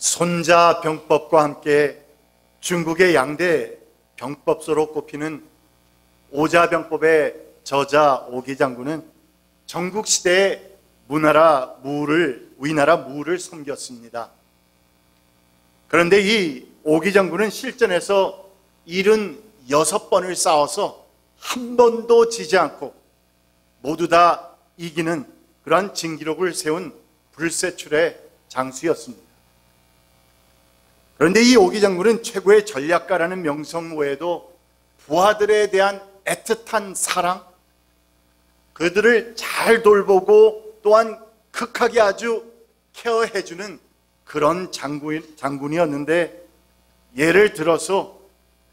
손자병법과 함께 중국의 양대 병법서로 꼽히는 오자병법의 저자 오기장군은 전국시대에 위나라 무를 섬겼습니다. 그런데 이 오기장군은 실전에서 76번을 싸워서 한 번도 지지 않고 모두 다 이기는 그러한 진기록을 세운 불세출의 장수였습니다. 그런데 이 오기장군은 최고의 전략가라는 명성 외에도 부하들에 대한 애틋한 사랑, 그들을 잘 돌보고 또한 극하게 아주 케어해주는 그런 장군이었는데, 예를 들어서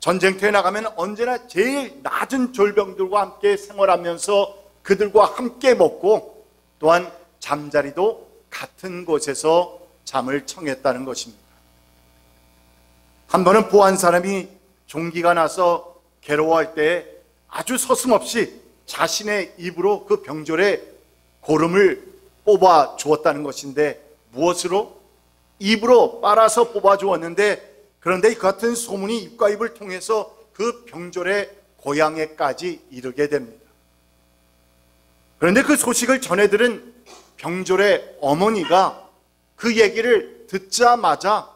전쟁터에 나가면 언제나 제일 낮은 졸병들과 함께 생활하면서 그들과 함께 먹고 또한 잠자리도 같은 곳에서 잠을 청했다는 것입니다. 한 번은 보안 사람이 종기가 나서 괴로워할 때 아주 서슴없이 자신의 입으로 그 병졸의 고름을 뽑아 주었다는 것인데, 무엇으로? 입으로 빨아서 뽑아 주었는데, 그런데 이 같은 소문이 입과 입을 통해서 그 병졸의 고향에까지 이르게 됩니다. 그런데 그 소식을 전해들은 병졸의 어머니가 그 얘기를 듣자마자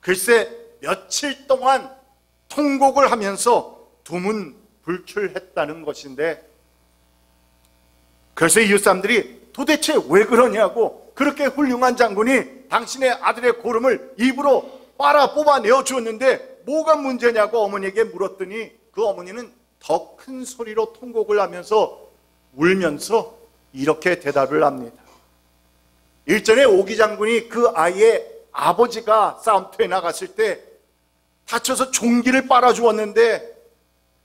글쎄 며칠 동안 통곡을 하면서 두문불출했다는 것인데, 그래서 이웃 사람들이 도대체 왜 그러냐고, 그렇게 훌륭한 장군이 당신의 아들의 고름을 입으로 빨아 뽑아내어 주었는데 뭐가 문제냐고 어머니에게 물었더니, 그 어머니는 더 큰 소리로 통곡을 하면서 울면서 이렇게 대답을 합니다. 일전에 오기 장군이 그 아이의 아버지가 싸움터에 나갔을 때 다쳐서 종기를 빨아주었는데,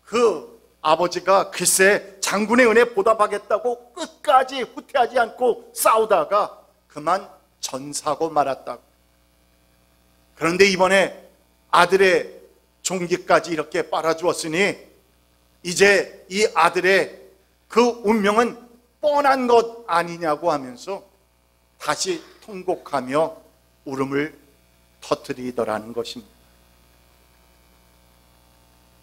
그 아버지가 글쎄 장군의 은혜 보답하겠다고 끝까지 후퇴하지 않고 싸우다가 그만 전사하고 말았다고. 그런데 이번에 아들의 종기까지 이렇게 빨아주었으니 이제 이 아들의 그 운명은 뻔한 것 아니냐고 하면서 다시 통곡하며 울음을 터뜨리더라는 것입니다.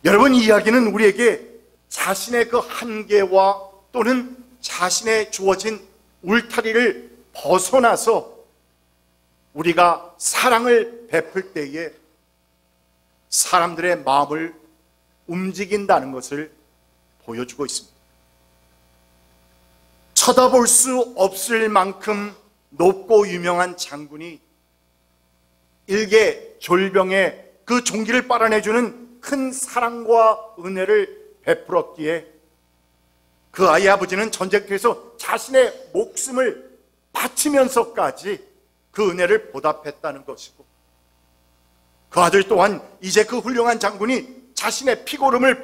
여러분, 이 이야기는 우리에게 자신의 그 한계와 또는 자신의 주어진 울타리를 벗어나서 우리가 사랑을 베풀 때에 사람들의 마음을 움직인다는 것을 보여주고 있습니다. 쳐다볼 수 없을 만큼 높고 유명한 장군이 일개 졸병의 그 종기를 빨아내주는 큰 사랑과 은혜를 베풀었기에 그 아이의 아버지는 전쟁터에서 자신의 목숨을 바치면서까지 그 은혜를 보답했다는 것이고, 그 아들 또한 이제 그 훌륭한 장군이 자신의 피고름을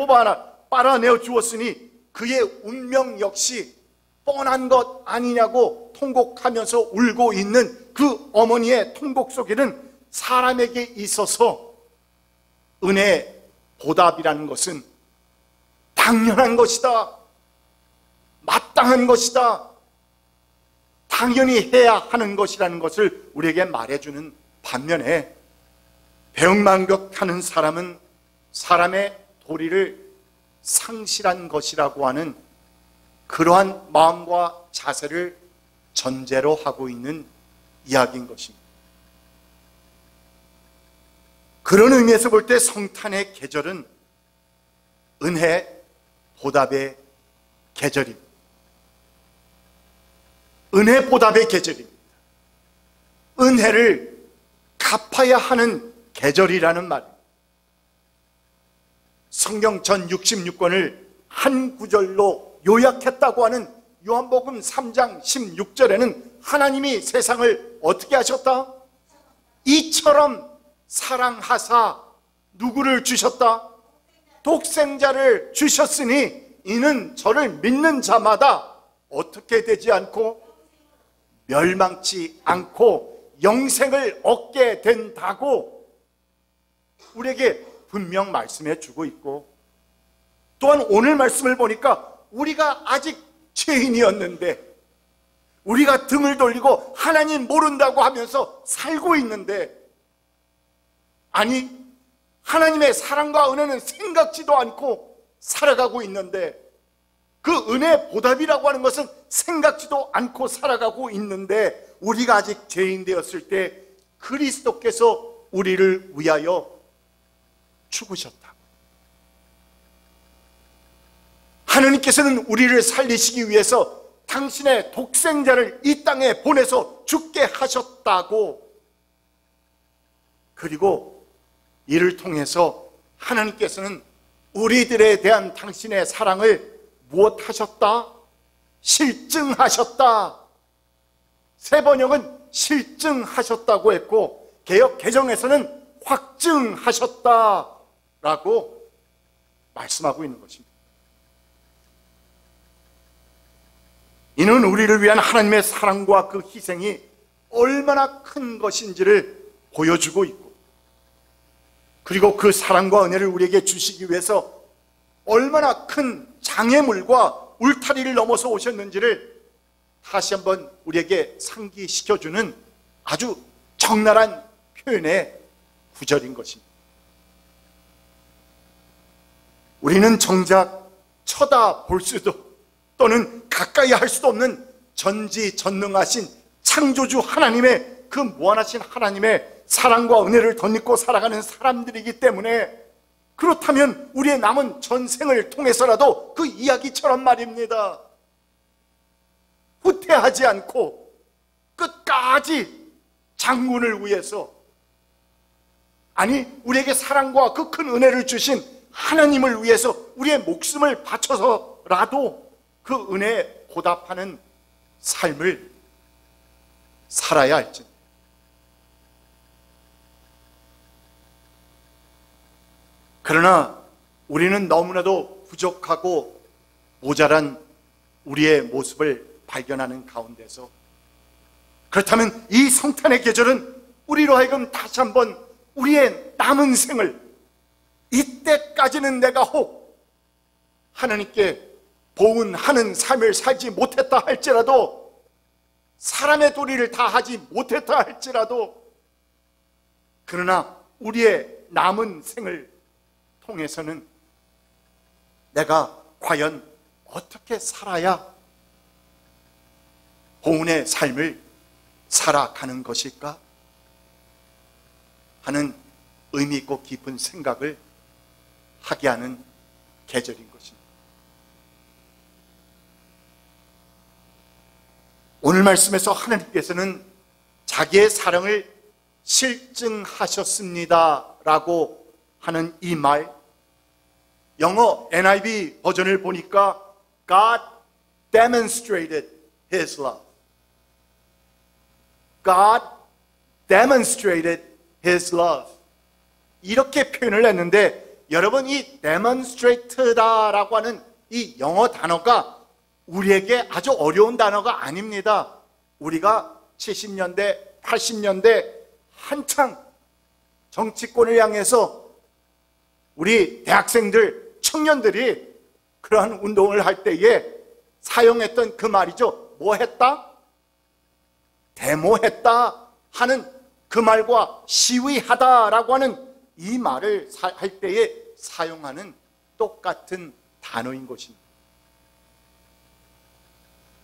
빨아내어 주었으니 그의 운명 역시 뻔한 것 아니냐고 통곡하면서 울고 있는 그 어머니의 통곡 속에는 사람에게 있어서 은혜 보답이라는 것은 당연한 것이다, 마땅한 것이다, 당연히 해야 하는 것이라는 것을 우리에게 말해주는 반면에, 배은망덕하는 사람은 사람의 도리를 상실한 것이라고 하는 그러한 마음과 자세를 전제로 하고 있는 이야기인 것입니다. 그런 의미에서 볼 때 성탄의 계절은 은혜 보답의 계절입니다. 은혜 보답의 계절입니다. 은혜를 갚아야 하는 계절이라는 말입니다. 성경 전 66권을 한 구절로 요약했다고 하는 요한복음 3장 16절에는 하나님이 세상을 어떻게 하셨다? 이처럼 사랑하사 누구를 주셨다? 독생자를 주셨으니 이는 저를 믿는 자마다 어떻게 되지 않고 멸망치 않고 영생을 얻게 된다고 우리에게 분명 말씀해 주고 있고, 또한 오늘 말씀을 보니까 우리가 아직 죄인이었는데, 우리가 등을 돌리고 하나님 모른다고 하면서 살고 있는데, 아니, 하나님의 사랑과 은혜는 생각지도 않고 살아가고 있는데, 그 은혜의 보답이라고 하는 것은 생각지도 않고 살아가고 있는데, 우리가 아직 죄인 되었을 때 그리스도께서 우리를 위하여 죽으셨다. 하나님께서는 우리를 살리시기 위해서 당신의 독생자를 이 땅에 보내서 죽게 하셨다고. 그리고 이를 통해서 하나님께서는 우리들에 대한 당신의 사랑을 무엇 하셨다? 실증하셨다. 새 번역은 실증하셨다고 했고, 개역 개정에서는 확증하셨다라고 말씀하고 있는 것입니다. 이는 우리를 위한 하나님의 사랑과 그 희생이 얼마나 큰 것인지를 보여주고 있고, 그리고 그 사랑과 은혜를 우리에게 주시기 위해서 얼마나 큰 장애물과 울타리를 넘어서 오셨는지를 다시 한번 우리에게 상기시켜주는 아주 적나라한 표현의 구절인 것입니다. 우리는 정작 쳐다볼 수도 또는 가까이 할 수도 없는 전지전능하신 창조주 하나님의, 그 무한하신 하나님의 사랑과 은혜를 덧입고 살아가는 사람들이기 때문에, 그렇다면 우리의 남은 전생을 통해서라도 그 이야기처럼 말입니다, 후퇴하지 않고 끝까지 장군을 위해서, 아니 우리에게 사랑과 그 큰 은혜를 주신 하나님을 위해서 우리의 목숨을 바쳐서라도 그 은혜에 보답하는 삶을 살아야 할지. 그러나 우리는 너무나도 부족하고 모자란 우리의 모습을 발견하는 가운데서, 그렇다면 이 성탄의 계절은 우리로 하여금 다시 한번 우리의 남은 생을, 이때까지는 내가 혹 하나님께 보은하는 삶을 살지 못했다 할지라도, 사람의 도리를 다 하지 못했다 할지라도, 그러나 우리의 남은 생을 통해서는 내가 과연 어떻게 살아야 보은의 삶을 살아가는 것일까 하는 의미 있고 깊은 생각을 하게 하는 계절인 것입니다. 오늘 말씀에서 하나님께서는 자기의 사랑을 실증하셨습니다 라고 하는 이 말, 영어 NIV 버전을 보니까 God demonstrated His love. God demonstrated His love. 이렇게 표현을 했는데, 여러분 이 demonstrate다라고 하는 이 영어 단어가 우리에게 아주 어려운 단어가 아닙니다. 우리가 70년대, 80년대 한창 정치권을 향해서 우리 대학생들, 청년들이 그러한 운동을 할 때에 사용했던 그 말이죠. 뭐 했다? 데모했다 하는 그 말과 시위하다라고 하는 이 말을 할 때에 사용하는 똑같은 단어인 것입니다.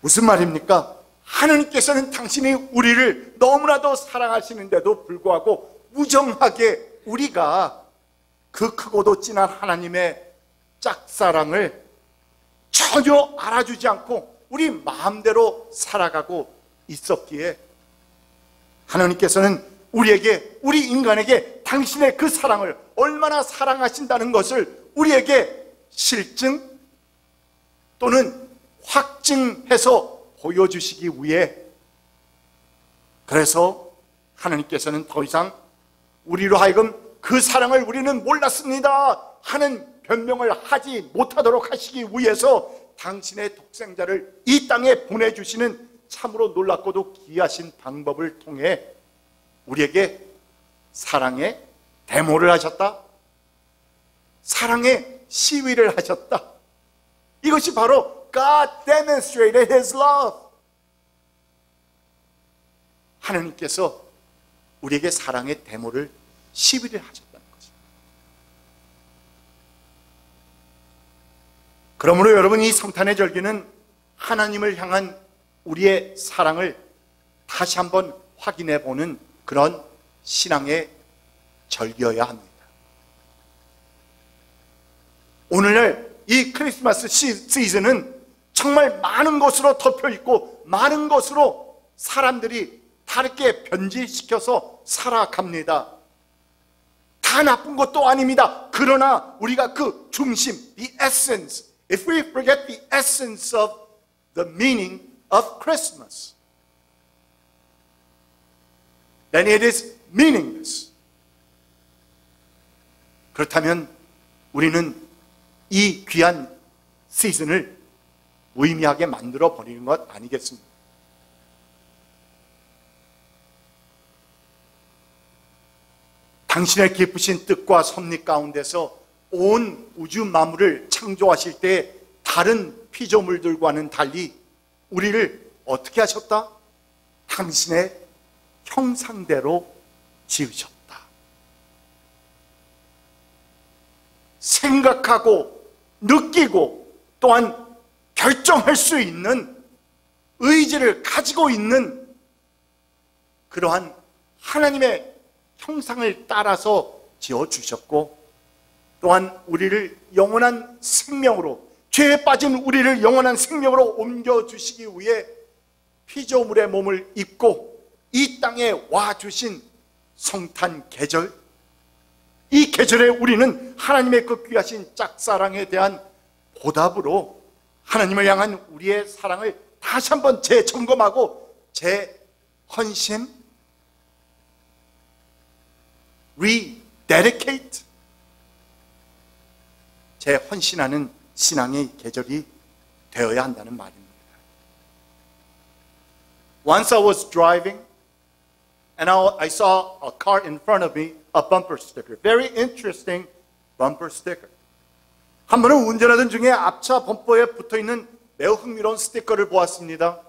무슨 말입니까? 하나님께서는 당신이 우리를 너무나도 사랑하시는데도 불구하고 무정하게 우리가 그 크고도 진한 하나님의 짝사랑을 전혀 알아주지 않고 우리 마음대로 살아가고 있었기에, 하나님께서는 우리에게, 우리 인간에게 당신의 그 사랑을 얼마나 사랑하신다는 것을 우리에게 실증 또는 확증해서 보여주시기 위해, 그래서 하나님께서는 더 이상 우리로 하여금 그 사랑을 우리는 몰랐습니다 하는 변명을 하지 못하도록 하시기 위해서 당신의 독생자를 이 땅에 보내주시는 참으로 놀랍고도 귀하신 방법을 통해 우리에게 사랑의 데모를 하셨다, 사랑의 시위를 하셨다. 이것이 바로 God demonstrated His love. 하나님께서 우리에게 사랑의 데모를 시위를 하셨다. 그러므로 여러분, 이 성탄의 절기는 하나님을 향한 우리의 사랑을 다시 한번 확인해 보는 그런 신앙의 절기여야 합니다. 오늘날 이 크리스마스 시즌은 정말 많은 것으로 덮여 있고 많은 것으로 사람들이 다르게 변질시켜서 살아갑니다. 다 나쁜 것도 아닙니다. 그러나 우리가 그 중심, the essence, if we forget the essence of the meaning of Christmas, then it is meaningless. 그렇다면 우리는 이 귀한 시즌을 무의미하게 만들어 버리는 것 아니겠습니까? 당신의 깊으신 뜻과 섭리 가운데서 온 우주 만물을 창조하실 때 다른 피조물들과는 달리 우리를 어떻게 하셨다? 당신의 형상대로 지으셨다. 생각하고 느끼고 또한 결정할 수 있는 의지를 가지고 있는 그러한 하나님의 형상을 따라서 지어주셨고, 또한 우리를 영원한 생명으로, 죄에 빠진 우리를 영원한 생명으로 옮겨주시기 위해 피조물의 몸을 입고 이 땅에 와주신 성탄 계절, 이 계절에 우리는 하나님의 그 귀하신 짝사랑에 대한 보답으로 하나님을 향한 우리의 사랑을 다시 한번 재점검하고 재헌신, rededicate, 재헌신하는 신앙의 계절이 되어야 한다는 말입니다. Once I was driving and I saw a car in front of me, a bumper sticker. Very interesting bumper sticker. 한 번은 운전하던 중에 앞차 범퍼에 붙어있는 매우 흥미로운 스티커를 보았습니다.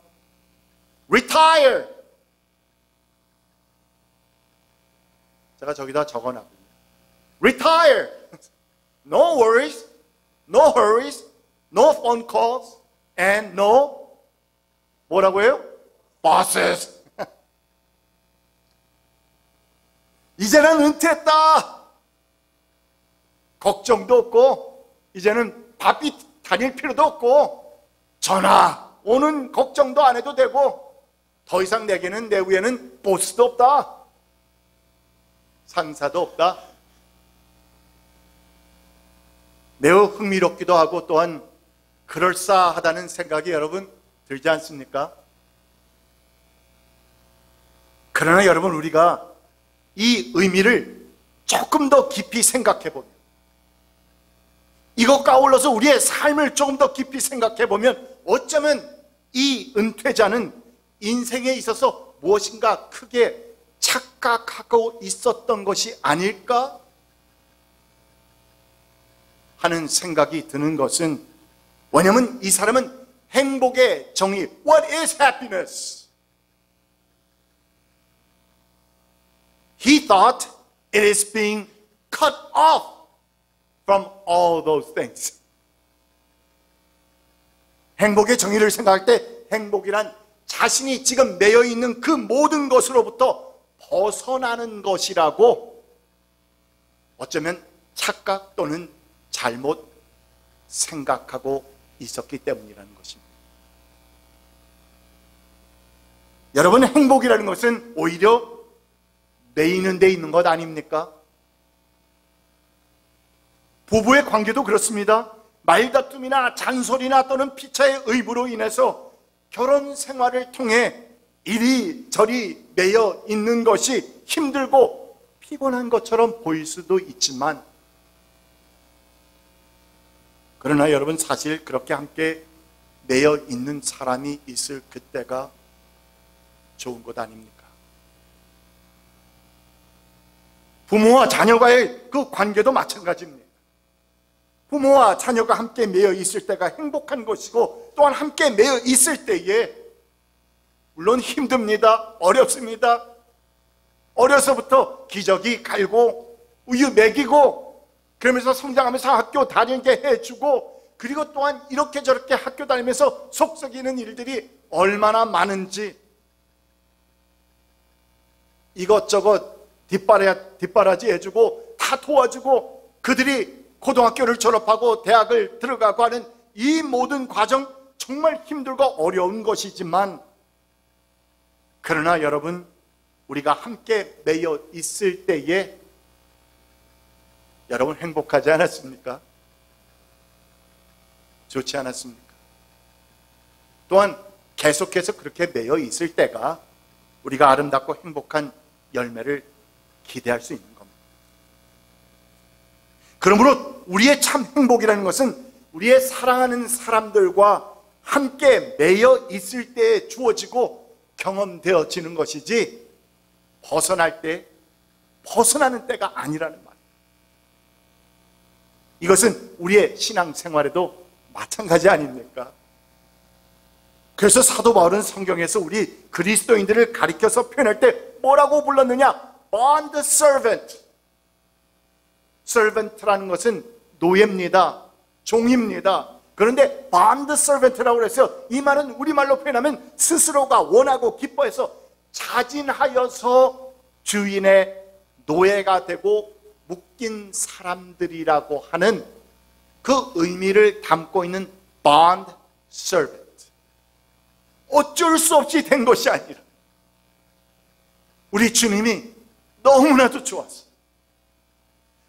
Retire! 제가 저기다 적어놨습니다. Retire! No worries, no hurries, no phone calls, and no 뭐라고요? Bosses. 이제는 은퇴했다. 걱정도 없고 이제는 바삐 다닐 필요도 없고 전화 오는 걱정도 안 해도 되고 더 이상 내게는 내 위에는 보스도 없다. 상사도 없다. 매우 흥미롭기도 하고 또한 그럴싸하다는 생각이 여러분 들지 않습니까? 그러나 여러분, 우리가 이 의미를 조금 더 깊이 생각해 보면, 이것과 아울러서 우리의 삶을 조금 더 깊이 생각해 보면 어쩌면 이 은퇴자는 인생에 있어서 무엇인가 크게 착각하고 있었던 것이 아닐까 하는 생각이 드는 것은, 왜냐하면 이 사람은 행복의 정의, What is happiness? He thought it is being cut off from all those things. 행복의 정의를 생각할 때 행복이란 자신이 지금 매여 있는 그 모든 것으로부터 벗어나는 것이라고 어쩌면 착각 또는 잘못 생각하고 있었기 때문이라는 것입니다. 여러분, 행복이라는 것은 오히려 매이는 데 있는 것 아닙니까? 부부의 관계도 그렇습니다. 말다툼이나 잔소리나 또는 피차의 의무로 인해서 결혼 생활을 통해 이리저리 매여 있는 것이 힘들고 피곤한 것처럼 보일 수도 있지만, 그러나 여러분, 사실 그렇게 함께 매여 있는 사람이 있을 그때가 좋은 것 아닙니까? 부모와 자녀가의 그 관계도 마찬가지입니다. 부모와 자녀가 함께 매여 있을 때가 행복한 것이고, 또한 함께 매여 있을 때에 물론 힘듭니다. 어렵습니다. 어려서부터 기저귀 갈고 우유 먹이고 그러면서 성장하면서 학교 다니게 해주고 그리고 또한 이렇게 저렇게 학교 다니면서 속썩이는 일들이 얼마나 많은지 이것저것 뒷바라지 해주고 다 도와주고 그들이 고등학교를 졸업하고 대학을 들어가고 하는 이 모든 과정 정말 힘들고 어려운 것이지만, 그러나 여러분, 우리가 함께 매여 있을 때에 여러분 행복하지 않았습니까? 좋지 않았습니까? 또한 계속해서 그렇게 매여 있을 때가 우리가 아름답고 행복한 열매를 기대할 수 있는 겁니다. 그러므로 우리의 참 행복이라는 것은 우리의 사랑하는 사람들과 함께 매여 있을 때에 주어지고 경험되어지는 것이지 벗어나는 때가 아니라는 말이에요. 이것은 우리의 신앙생활에도 마찬가지 아닙니까? 그래서 사도 바울은 성경에서 우리 그리스도인들을 가리켜서 표현할 때 뭐라고 불렀느냐? Bond servant. servant라는 것은 노예입니다. 종입니다. 그런데 bond servant라고 해서 이 말은 우리말로 표현하면 스스로가 원하고 기뻐해서 자진하여서 주인의 노예가 되고 묶인 사람들이라고 하는 그 의미를 담고 있는 bond servant. 어쩔 수 없이 된 것이 아니라 우리 주님이 너무나도 좋아서,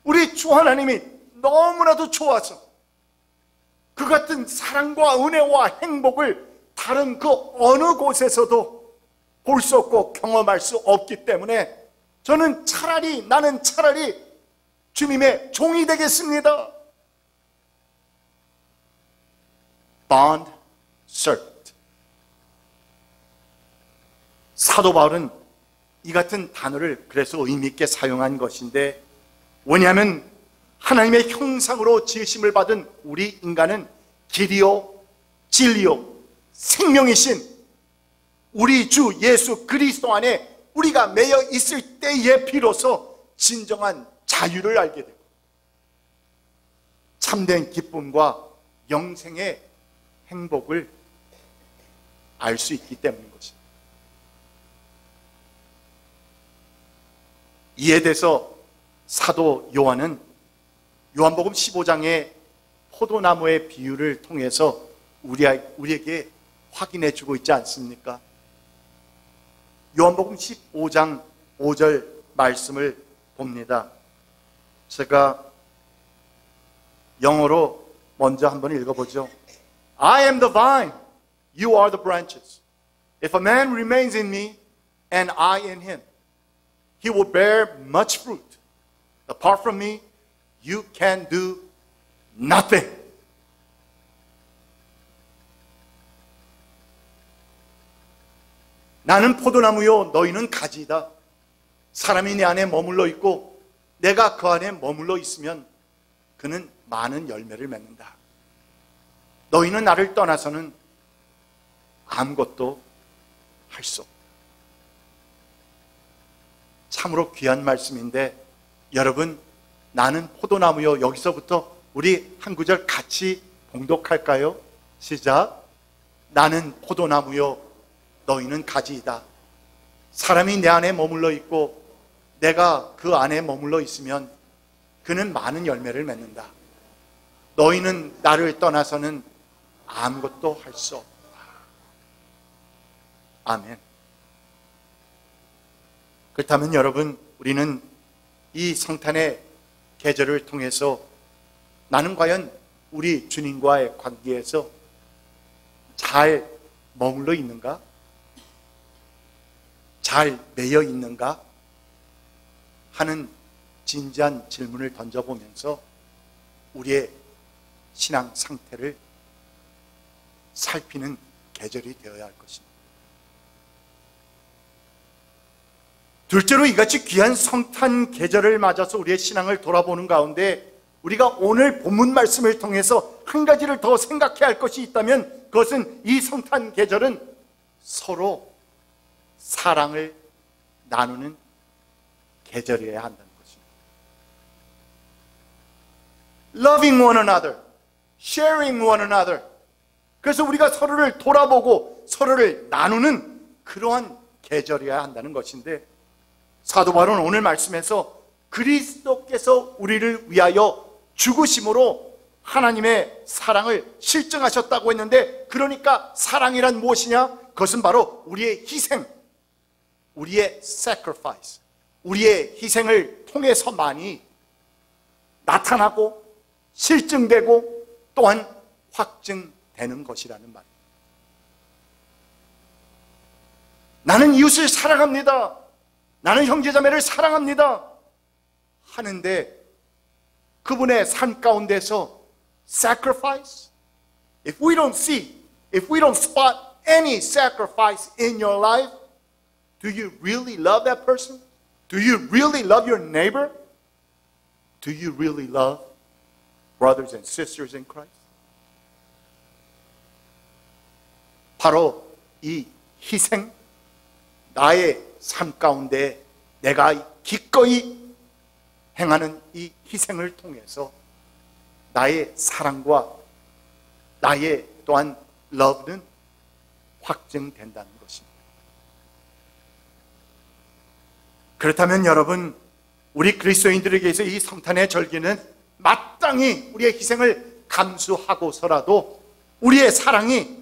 우리 주 하나님이 너무나도 좋아서 그 같은 사랑과 은혜와 행복을 다른 그 어느 곳에서도 볼 수 없고 경험할 수 없기 때문에 나는 차라리 주님의 종이 되겠습니다. Bond servant. 사도 바울은 이 같은 단어를 그래서 의미 있게 사용한 것인데, 왜냐하면 하나님의 형상으로 지으심을 받은 우리 인간은 길이요 진리요 생명이신 우리 주 예수 그리스도 안에 우리가 매여 있을 때에 비로소 진정한 자유를 알게 되고 참된 기쁨과 영생의 행복을 알 수 있기 때문인 것입니다. 이에 대해서 사도 요한은 요한복음 15장의 포도나무의 비유를 통해서 우리에게 확인해 주고 있지 않습니까? 요한복음 15장 5절 말씀을 봅니다. 제가 영어로 먼저 한번 읽어보죠. I am the vine, you are the branches. If a man remains in me and I in him, he will bear much fruit. Apart from me, you can do nothing. 나는 포도나무요 너희는 가지이다. 사람이 내 안에 머물러 있고 내가 그 안에 머물러 있으면 그는 많은 열매를 맺는다. 너희는 나를 떠나서는 아무것도 할 수 없다. 참으로 귀한 말씀인데, 여러분, 나는 포도나무요. 여기서부터 우리 한 구절 같이 봉독할까요? 시작. 나는 포도나무요 너희는 가지이다. 사람이 내 안에 머물러 있고 내가 그 안에 머물러 있으면 그는 많은 열매를 맺는다. 너희는 나를 떠나서는 아무것도 할 수 없다. 아멘. 그렇다면 여러분, 우리는 이 성탄의 계절을 통해서 나는 과연 우리 주님과의 관계에서 잘 머물러 있는가? 잘 매여 있는가? 하는 진지한 질문을 던져보면서 우리의 신앙 상태를 살피는 계절이 되어야 할 것입니다. 둘째로 이같이 귀한 성탄 계절을 맞아서 우리의 신앙을 돌아보는 가운데 우리가 오늘 본문 말씀을 통해서 한 가지를 더 생각해야 할 것이 있다면 그것은 이 성탄 계절은 서로 사랑을 나누는 계절이어야 한다는 것입니다. Loving one another, sharing one another. 그래서 우리가 서로를 돌아보고 서로를 나누는 그러한 계절이어야 한다는 것인데, 사도 바울은 오늘 말씀에서 그리스도께서 우리를 위하여 죽으심으로 하나님의 사랑을 실증하셨다고 했는데, 그러니까 사랑이란 무엇이냐? 그것은 바로 우리의 희생, 우리의 sacrifice, 우리의 희생을 통해서만이 나타나고 실증되고 또한 확증되는 것이라는 말입니다. 나는 이웃을 사랑합니다, 나는 형제자매를 사랑합니다 하는데 그분의 삶 가운데서 sacrifice, if we don't spot any sacrifice in your life, do you really love that person? Do you really love your neighbor? Do you really love brothers and sisters in Christ? 바로 이 희생, 나의 삶 가운데 내가 기꺼이 행하는 이 희생을 통해서 나의 사랑과 나의 또한 love는 확증된다는 것입니다. 그렇다면 여러분, 우리 그리스도인들에게서 이 성탄의 절기는 마땅히 우리의 희생을 감수하고서라도 우리의 사랑이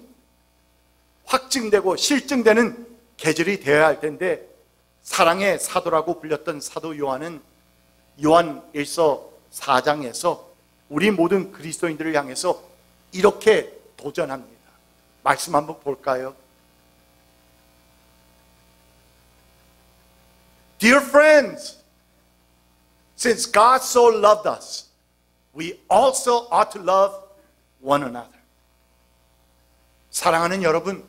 확증되고 실증되는 계절이 되어야 할 텐데, 사랑의 사도라고 불렸던 사도 요한은 요한 1서 4장에서 우리 모든 그리스도인들을 향해서 이렇게 도전합니다. 말씀 한번 볼까요? Dear friends, since God so loved us, we also ought to love one another. 사랑하는 여러분,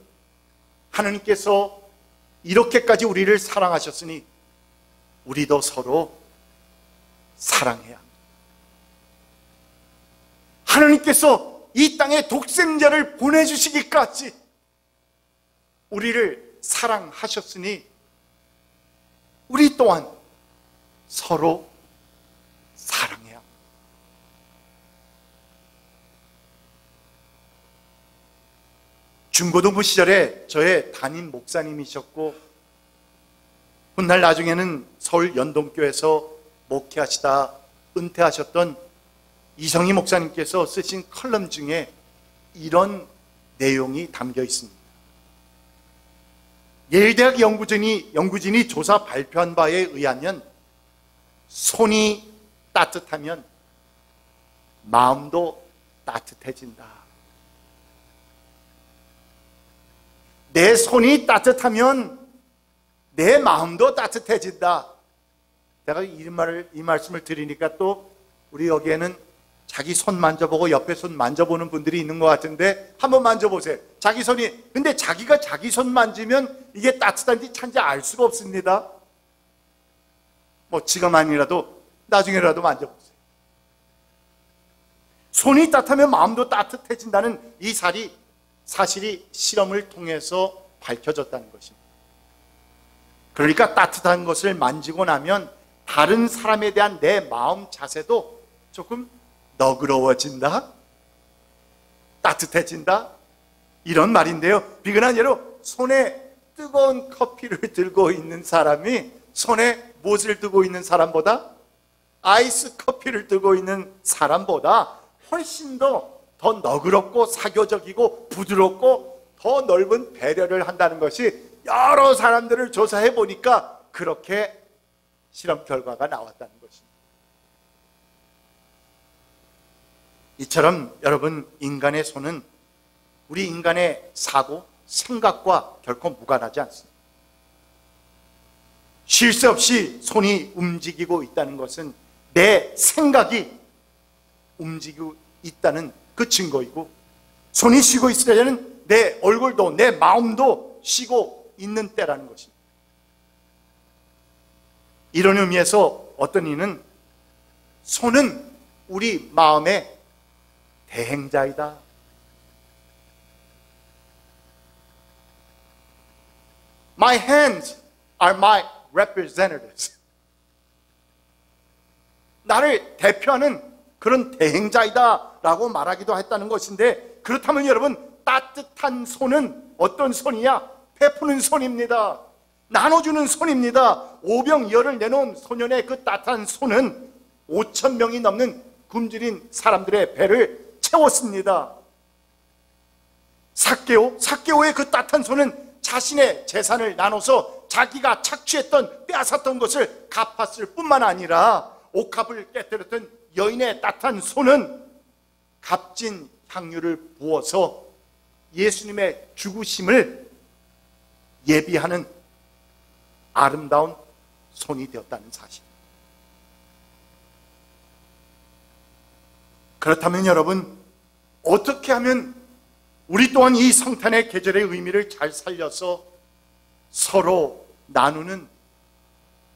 하나님께서 이렇게까지 우리를 사랑하셨으니 우리도 서로 사랑해야 합니다. 하나님께서 이 땅에 독생자를 보내주시기까지 우리를 사랑하셨으니 우리 또한 서로 사랑해야 합니다. 중고등부 시절에 저의 담임 목사님이셨고, 훗날 나중에는 서울 연동교에서 목회하시다 은퇴하셨던 이성희 목사님께서 쓰신 컬럼 중에 이런 내용이 담겨 있습니다. 예일대학 연구진이 조사 발표한 바에 의하면 손이 따뜻하면 마음도 따뜻해진다. 내 손이 따뜻하면 내 마음도 따뜻해진다. 제가 이 말씀을 드리니까 또 우리 여기에는 자기 손 만져보고 옆에 손 만져보는 분들이 있는 것 같은데, 한번 만져보세요. 자기 손이, 근데 자기가 자기 손 만지면 이게 따뜻한지 찬지 알 수가 없습니다. 뭐 지금만이라도 나중에라도 만져보세요. 손이 따뜻하면 마음도 따뜻해진다는 이 사실이 실험을 통해서 밝혀졌다는 것입니다. 그러니까 따뜻한 것을 만지고 나면 다른 사람에 대한 내 마음 자세도 조금 너그러워진다, 따뜻해진다, 이런 말인데요. 비근한 예로 손에 뜨거운 커피를 들고 있는 사람이 손에 무엇을 들고 있는 사람보다, 아이스 커피를 들고 있는 사람보다 훨씬 더 너그럽고 사교적이고 부드럽고 더 넓은 배려를 한다는 것이 여러 사람들을 조사해 보니까 그렇게 실험 결과가 나왔다는 것입니다. 이처럼 여러분, 인간의 손은 우리 인간의 사고, 생각과 결코 무관하지 않습니다. 쉴 새 없이 손이 움직이고 있다는 것은 내 생각이 움직이고 있다는 그 증거이고, 손이 쉬고 있을 때는 내 얼굴도 내 마음도 쉬고 있는 때라는 것입니다. 이런 의미에서 어떤 이는 손은 우리 마음의 대행자이다. My hands are my representatives. 나를 대표하는 그런 대행자이다 라고 말하기도 했다는 것인데, 그렇다면 여러분, 따뜻한 손은 어떤 손이냐? 베푸는 손입니다. 나눠주는 손입니다. 오병이어를 내놓은 소년의 그 따뜻한 손은 5천 명이 넘는 굶주린 사람들의 배를 채웠습니다. 삭개오의 그 따뜻한 손은 자신의 재산을 나눠서 자기가 착취했던, 빼앗았던 것을 갚았을 뿐만 아니라 옥합을 깨뜨렸던 여인의 따뜻한 손은 값진 향유를 부어서 예수님의 죽으심을 예비하는 아름다운 손이 되었다는 사실. 그렇다면 여러분, 어떻게 하면 우리 또한 이 성탄의 계절의 의미를 잘 살려서 서로 나누는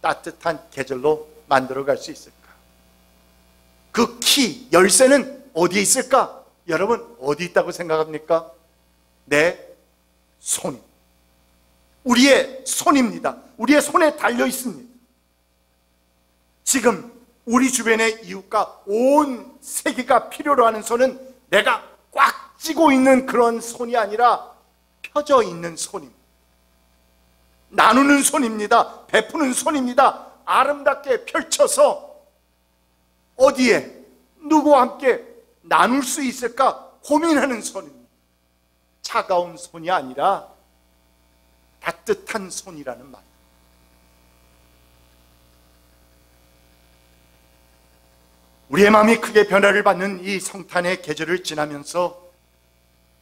따뜻한 계절로 만들어갈 수 있을까? 그 키, 열쇠는 어디에 있을까? 여러분, 어디 있다고 생각합니까? 내 손. 우리의 손입니다. 우리의 손에 달려 있습니다. 지금 우리 주변의 이웃과 온 세계가 필요로 하는 손은 내가 꽉 쥐고 있는 그런 손이 아니라 펴져 있는 손입니다. 나누는 손입니다. 베푸는 손입니다. 아름답게 펼쳐서 어디에 누구와 함께 나눌 수 있을까 고민하는 손입니다. 차가운 손이 아니라 따뜻한 손이라는 말. 우리의 마음이 크게 변화를 받는 이 성탄의 계절을 지나면서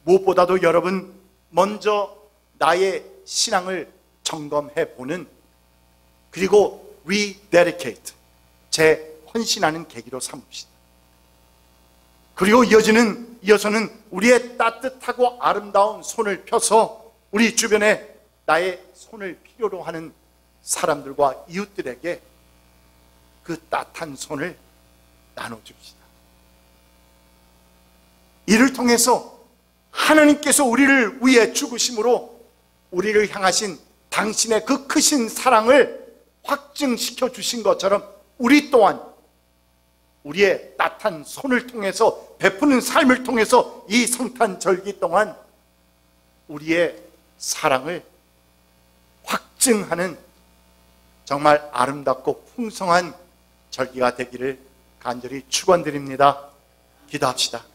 무엇보다도 여러분, 먼저 나의 신앙을 점검해 보는, 그리고 rededicate, 재헌신하는 계기로 삼읍시다. 그리고 이어서는 우리의 따뜻하고 아름다운 손을 펴서 우리 주변에 나의 손을 필요로 하는 사람들과 이웃들에게 그 따뜻한 손을 나눠줍시다. 이를 통해서 하나님께서 우리를 위해 죽으심으로 우리를 향하신 당신의 그 크신 사랑을 확증시켜 주신 것처럼 우리 또한 우리의 따뜻한 손을 통해서, 베푸는 삶을 통해서 이 성탄 절기 동안 우리의 사랑을 확증하는 정말 아름답고 풍성한 절기가 되기를 간절히 축원드립니다. 기도합시다.